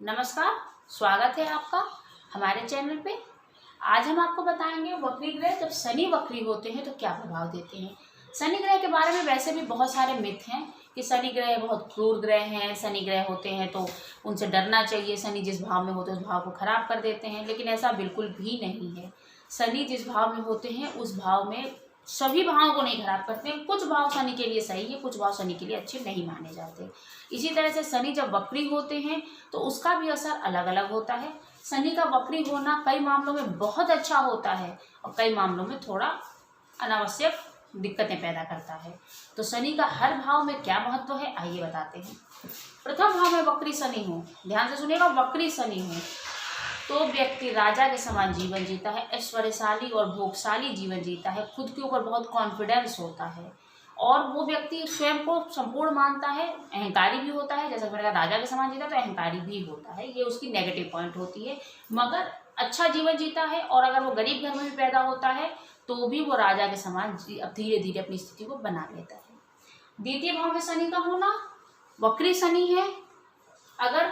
नमस्कार, स्वागत है आपका हमारे चैनल पे। आज हम आपको बताएंगे वक्री ग्रह जब शनि वक्री होते हैं तो क्या प्रभाव देते हैं। शनि ग्रह के बारे में वैसे भी बहुत सारे मिथ हैं कि शनि ग्रह बहुत क्रूर ग्रह हैं, शनि ग्रह होते हैं तो उनसे डरना चाहिए, शनि जिस भाव में होते हैं उस भाव को खराब कर देते हैं, लेकिन ऐसा बिल्कुल भी नहीं है। शनि जिस भाव में होते हैं उस भाव में सभी भावों को नहीं खराब करते हैं। कुछ भाव शनि के लिए सही है, कुछ भाव शनि के लिए अच्छे नहीं माने जाते। इसी तरह से शनि जब वक्री होते हैं तो उसका भी असर अलग अलग होता है। शनि का वक्री होना कई मामलों में बहुत अच्छा होता है और कई मामलों में थोड़ा अनावश्यक दिक्कतें पैदा करता है। तो शनि का हर भाव में क्या महत्व है आइए बताते हैं। प्रथम भाव में वक्री शनि हो, ध्यान से सुनिएगा, वक्री शनि हो तो व्यक्ति राजा के समान जीवन जीता है, ऐश्वर्यशाली और भोगशाली जीवन जीता है, खुद के ऊपर बहुत कॉन्फिडेंस होता है और वो व्यक्ति स्वयं को संपूर्ण मानता है, अहंकारी भी होता है। जैसा कि मैंने कहा राजा के समान जीता तो अहंकारी भी होता है, ये उसकी नेगेटिव पॉइंट होती है। मगर अच्छा जीवन जीता है और अगर वो गरीब घर में भी पैदा होता है तो भी वो राजा के समान धीरे धीरे अपनी स्थिति को बना लेता है। द्वितीय भाव में शनि का होना, वक्री शनि है, अगर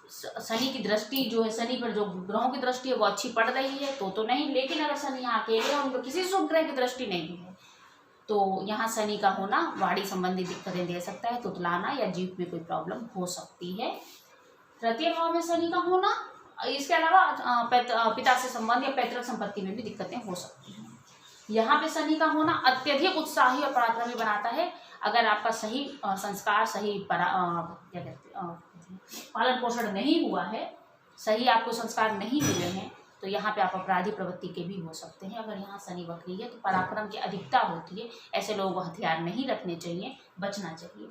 शनि की दृष्टि जो है, शनि पर जो ग्रहों की दृष्टि है वो अच्छी पड़ रही है तो नहीं, लेकिन अगर शनि यहाँ अकेले है, उनको किसी शुभ ग्रह की दृष्टि नहीं है तो यहाँ शनि का होना वाणी संबंधी दिक्कतें दे सकता है, तुतलाना या जीभ में कोई प्रॉब्लम हो सकती है। तृतीय भाव में शनि का होना, इसके अलावा पिता से संबंध या पैतृक संपत्ति में भी दिक्कतें हो सकती हैं। यहाँ पे शनि का होना अत्यधिक उत्साही और पराक्रमी बनाता है। अगर आपका सही संस्कार, सही क्या कहते पालन पोषण नहीं हुआ है, सही आपको संस्कार नहीं मिले हैं तो यहाँ पे आप अपराधी प्रवृत्ति के भी हो सकते हैं। अगर यहाँ शनि वक्री है तो पराक्रम की अधिकता होती है, ऐसे लोगों को हथियार नहीं रखने चाहिए, बचना चाहिए।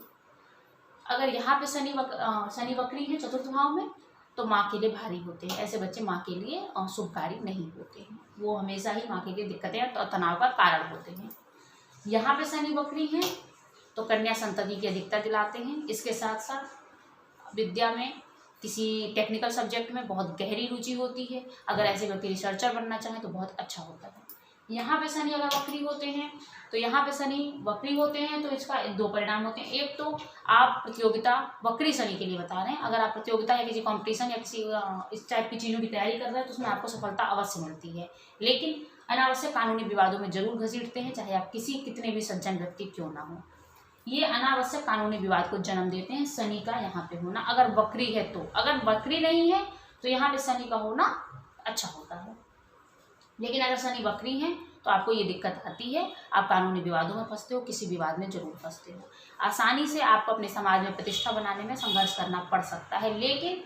अगर यहाँ पे शनि वक्री है चतुर्थ भाव में तो माँ के लिए भारी होते हैं, ऐसे बच्चे माँ के लिए शुभकारी नहीं होते हैं, वो हमेशा ही माँ के लिए दिक्कतें और तनाव का कारण होते हैं। यहाँ पे शनि वक्री हैं तो कन्या संतति की अधिकता दिलाते हैं। इसके साथ साथ विद्या में किसी टेक्निकल सब्जेक्ट में बहुत गहरी रुचि होती है, अगर ऐसे व्यक्ति रिसर्चर बनना चाहें तो बहुत अच्छा होता है। यहाँ पे शनि अगर वक्री होते हैं तो यहाँ पे शनि वक्री होते हैं तो इसका दो परिणाम होते हैं। एक तो आप प्रतियोगिता, वक्री शनि के लिए बता रहे हैं, अगर आप प्रतियोगिता या किसी कंपटीशन या किसी इस टाइप की चीज़ों की तैयारी कर रहे हैं तो उसमें आपको सफलता अवश्य मिलती है, लेकिन अनावश्यक कानूनी विवादों में जरूर घसीटते हैं, चाहे आप कितने भी सज्जन व्यक्ति क्यों ना हो। ये अनावश्यक कानूनी विवाद को जन्म देते हैं शनि का यहाँ पे होना, अगर वक्री है तो। अगर वक्री नहीं है तो यहाँ पे शनि का होना अच्छा होता है, लेकिन अगर शनि वक्री है तो आपको ये दिक्कत आती है, आप कानूनी विवादों में फंसते हो, किसी विवाद में जरूर फंसते हो। आसानी से आपको अपने समाज में प्रतिष्ठा बनाने में संघर्ष करना पड़ सकता है, लेकिन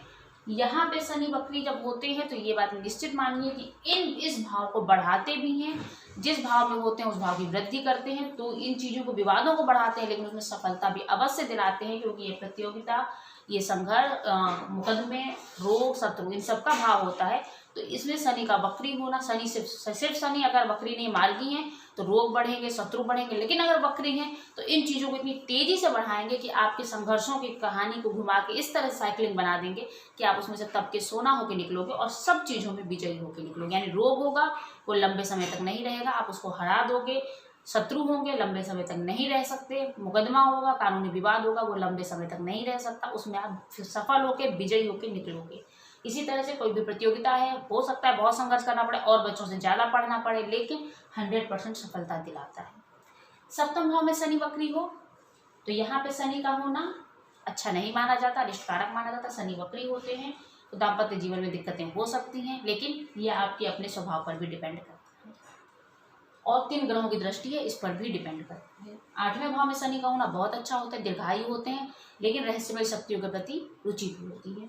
यहाँ पे शनि वक्री जब होते हैं तो ये बात निश्चित मानिए कि इस भाव को बढ़ाते भी हैं, जिस भाव में होते हैं उस भाव की वृद्धि करते हैं, तो इन चीज़ों को, विवादों को बढ़ाते हैं, लेकिन उसमें सफलता भी अवश्य दिलाते हैं, क्योंकि ये प्रतियोगिता, ये संघर्ष, मुकदमे, रोग, शत्रु, इन सब का भाव होता है। तो इसमें शनि का वक्री होना, शनि सिर्फ शनि अगर वक्री नहीं मार्गी हैं तो रोग बढ़ेंगे, शत्रु बढ़ेंगे, लेकिन अगर वक्री हैं तो इन चीज़ों को इतनी तेजी से बढ़ाएंगे कि आपके संघर्षों की कहानी को घुमा के इस तरह साइकिलिंग बना देंगे कि आप उसमें से तब के सोना होकर निकलोगे और सब चीज़ों में विजयी होकर निकलोगे। यानी रोग होगा वो लंबे समय तक नहीं रहेगा, आप उसको हरा दोगे, शत्रु होंगे लंबे समय तक नहीं रह सकते, मुकदमा होगा, कानूनी विवाद होगा, वो लंबे समय तक नहीं रह सकता, उसमें आप सफल होकर विजयी होकर निकलोगे। इसी तरह से कोई भी प्रतियोगिता है, हो सकता है बहुत संघर्ष करना पड़े और बच्चों से ज़्यादा पढ़ना पड़े, लेकिन 100% सफलता दिलाता है। सप्तम भाव में शनि वक्री हो तो यहाँ पे शनि का होना अच्छा नहीं माना जाता, रिष्टकारक माना जाता। शनि वक्री होते हैं तो दाम्पत्य जीवन में दिक्कतें हो सकती हैं, लेकिन यह आपके अपने स्वभाव पर भी डिपेंड करता है और 3 ग्रहों की दृष्टि है, इस पर भी डिपेंड करती है। 8वें भाव में शनि का होना बहुत अच्छा होता है, दीर्घायु होते हैं, लेकिन रहस्यमय शक्तियों के प्रति रुचि भी होती है।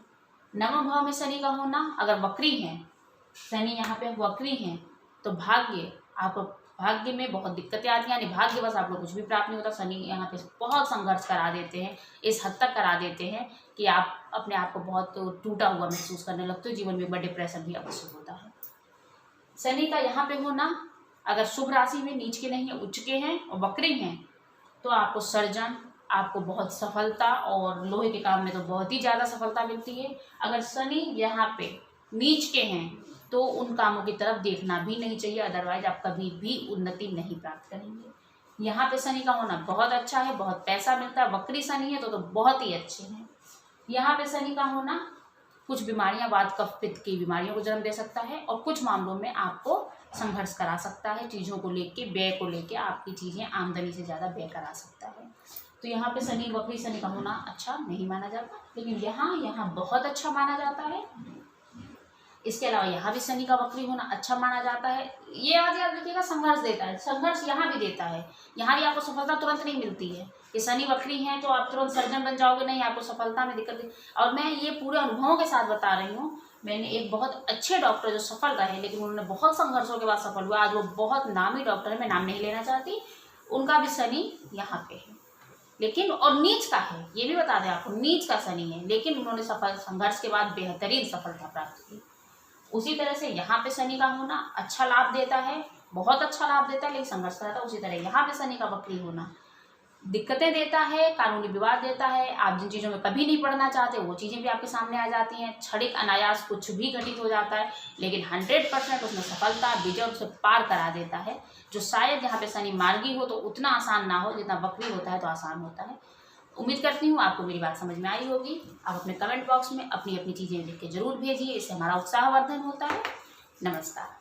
9वें भाव में शनि का होना, अगर वक्री हैं, शनि यहाँ पे वक्री हैं तो भाग्य में बहुत दिक्कतें आती हैं, यानी भाग्य बस आपको कुछ भी प्राप्त नहीं होता। शनि यहाँ पे बहुत संघर्ष करा देते हैं, इस हद तक करा देते हैं कि आप अपने आप को बहुत टूटा हुआ महसूस करने लगते हो, जीवन में बड़ा डिप्रेशन भी अवश्य होता है। शनि का यहाँ पे होना, अगर शुभ राशि में नीच के नहीं है, उच्च के हैं और वक्री हैं तो आपको सर्जन, आपको बहुत सफलता और लोहे के काम में तो बहुत ही ज़्यादा सफलता मिलती है। अगर शनि यहाँ पे नीच के हैं तो उन कामों की तरफ देखना भी नहीं चाहिए, अदरवाइज आप कभी भी उन्नति नहीं प्राप्त करेंगे। यहाँ पे शनि का होना बहुत अच्छा है, बहुत पैसा मिलता है। वक्री शनि है तो बहुत ही अच्छे हैं। यहाँ पे शनि का होना कुछ बीमारियां वात कफ पित्त की बीमारियों को जन्म दे सकता है और कुछ मामलों में आपको संघर्ष करा सकता है, चीज़ों को लेके, व्यय को लेके आपकी चीज़ें आमदनी से ज़्यादा व्यय करा सकता है। तो यहाँ पे शनि वक्री शनि का होना अच्छा नहीं माना जाता, लेकिन यहाँ बहुत अच्छा माना जाता है। इसके अलावा यहाँ भी शनि का वक्री होना अच्छा माना जाता है। ये आज याद रखिएगा, संघर्ष देता है, संघर्ष यहाँ भी देता है। यहाँ भी आपको सफलता तुरंत नहीं मिलती है कि शनि वक्री हैं तो आप तुरंत सर्जन बन जाओगे, नहीं, आपको सफलता में दिक्कत। और मैं ये पूरे अनुभवों के साथ बता रही हूँ। मैंने एक बहुत अच्छे डॉक्टर जो सफल रहे, लेकिन उन्होंने बहुत संघर्षों के बाद सफल हुआ, आज वो बहुत नामी डॉक्टर है, मैं नाम नहीं लेना चाहती, उनका भी शनि यहाँ पे है, लेकिन और नीच का है, ये भी बता दें आपको, नीच का शनि है, लेकिन उन्होंने सफल संघर्ष के बाद बेहतरीन सफलता प्राप्त की। उसी तरह से यहाँ पे शनि का होना अच्छा लाभ देता है, बहुत अच्छा लाभ देता है, लेकिन संघर्ष कराता है। उसी तरह यहाँ पे शनि का वक्री होना दिक्कतें देता है, कानूनी विवाद देता है। आप जिन चीज़ों में कभी नहीं पढ़ना चाहते वो चीज़ें भी आपके सामने आ जाती हैं। क्षणिक अनायास कुछ भी घटित हो जाता है, लेकिन 100% उसमें सफलता विजय उसे पार करा देता है, जो शायद यहाँ पे शनि मार्गी हो तो उतना आसान ना हो, जितना वक्री होता है तो आसान होता है। उम्मीद करती हूँ आपको मेरी बात समझ में आई होगी। आप अपने कमेंट बॉक्स में अपनी अपनी चीज़ें लिख के जरूर भेजिए, इससे हमारा उत्साहवर्धन होता है। नमस्कार।